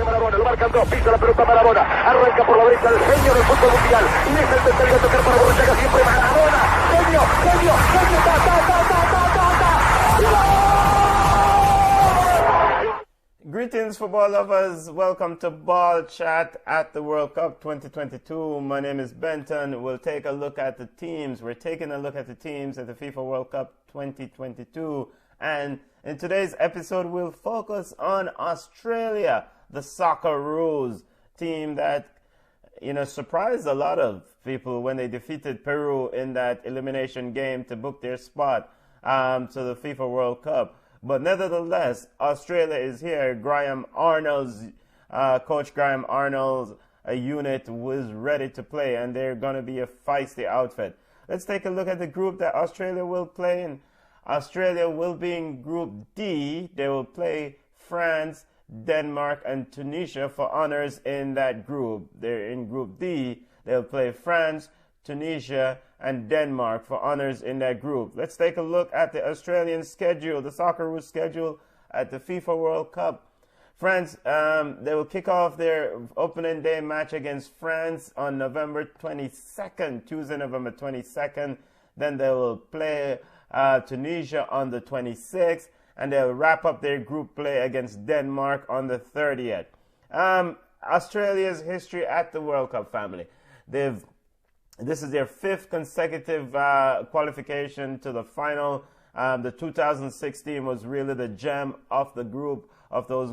Maradona, lo marcan dos, pisa la pelota Maradona, arranca por la derecha el genio del fútbol mundial, y es el tercero a tocar para Borruchaga, siempre Maradona, genio, Greetings, football lovers. Welcome to Ball Chat at the World Cup 2022. My name is Benton. We'll take a look at the teams. We're taking a look at the teams at the FIFA World Cup 2022. And in today's episode, we'll focus on Australia, the Socceroos team that, surprised a lot of people when they defeated Peru in that elimination game to book their spot to the FIFA World Cup. But nevertheless, Australia is here. Coach Graham Arnold's unit was ready to play, and they're going to be a feisty outfit. Let's take a look at the group that Australia will play in. Australia will be in Group D. They will play France, Denmark, and Tunisia for honors in that group. They're in Group D. They'll play France, Tunisia, and Denmark for honors in that group. Let's take a look at the Australian schedule, the Socceroos schedule at the FIFA World Cup. France, they will kick off their opening day match against France on November 22nd, Tuesday, November 22nd. Then they will play Tunisia on the 26th, and they'll wrap up their group play against Denmark on the 30th. Australia's history at the World Cup, family. This is their fifth consecutive qualification to the final. The 2016 was really the gem of the group, of those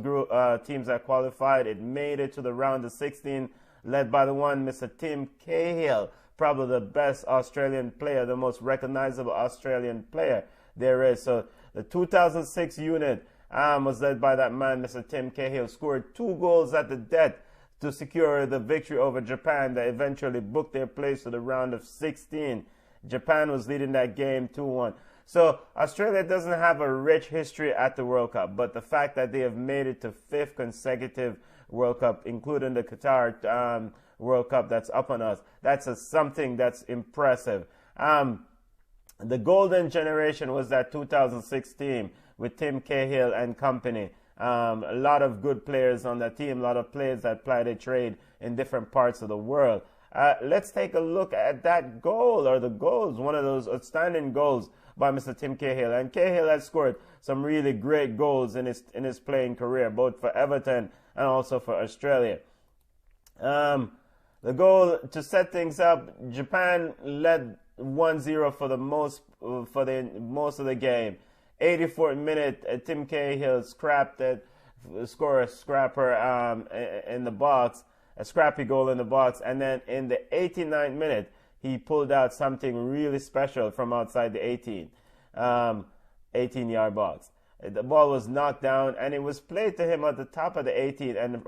teams that qualified. It made it to the round of 16, led by the one Mr. Tim Cahill, probably the best Australian player, the most recognizable Australian player there is. So the 2006 unit was led by that man, Mr. Tim Cahill, scored 2 goals at the death to secure the victory over Japan that eventually booked their place to the round of 16. Japan was leading that game 2-1. So Australia doesn't have a rich history at the World Cup, but the fact that they have made it to 5th consecutive World Cup, including the Qatar World Cup that's up on us, that's something that's impressive. The golden generation was that 2006 team with Tim Cahill and company. A lot of good players on that team, a lot of players that ply their trade in different parts of the world. Let's take a look at that goal, or the goals, one of those outstanding goals by Mr. Tim Cahill. And Cahill has scored some really great goals in his playing career, both for Everton and also for Australia. The goal to set things up, Japan led 1-0 for the most of the game. 84th minute, Tim Cahill scrapped it, scored a scrapper in the box, a scrappy goal in the box, and then in the 89th minute, he pulled out something really special from outside the 18-yard box. The ball was knocked down, and it was played to him at the top of the 18 and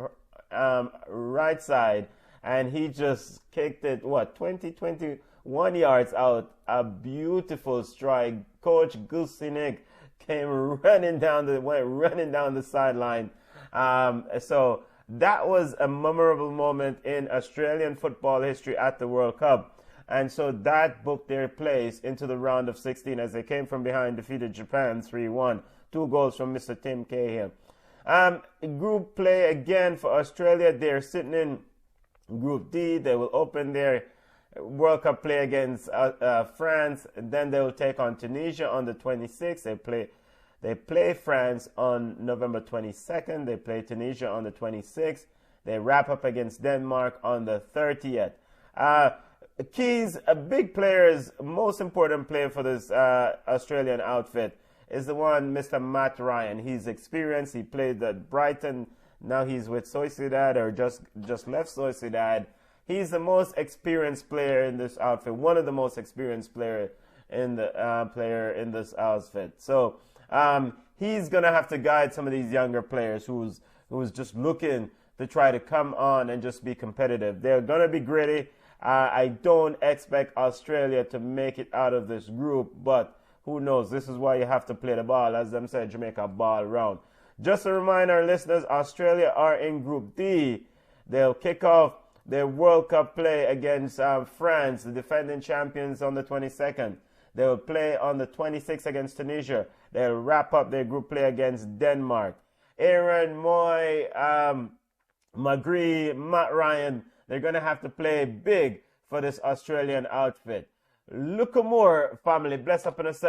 right side, and he just kicked it, 21 yards out. A beautiful strike. Coach Gusinic came running down the sideline. So that was a memorable moment in Australian football history at the World Cup. And so that booked their place into the round of 16 as they came from behind, defeated Japan 3-1. 2 goals from Mr. Tim Cahill. Group play again for Australia. They're sitting in Group D. They will open their World Cup play against France, and then they will take on Tunisia on the 26th. They play France on November 22nd. They play Tunisia on the 26th. They wrap up against Denmark on the 30th. Keys, a big player's most important player for this Australian outfit is the one, Mr. Matt Ryan. He's experienced. He played at Brighton. Now he's with Sociedad, or just left Sociedad. He's the most experienced player in this outfit, one of the most experienced player in this outfit. So he's gonna have to guide some of these younger players who's just looking to try to come on and just be competitive. They're gonna be gritty. I don't expect Australia to make it out of this group, but who knows? This is why you have to play the ball, as them said, Jamaica ball round. Just to remind our listeners, Australia are in Group D. They'll kick off their World Cup play against France, the defending champions, on the 22nd. They will play on the 26th against Tunisia. They'll wrap up their group play against Denmark. Aaron Moy McGree, Matt Ryan, they're going to have to play big for this Australian outfit. Look more, family. Bless up on yourself.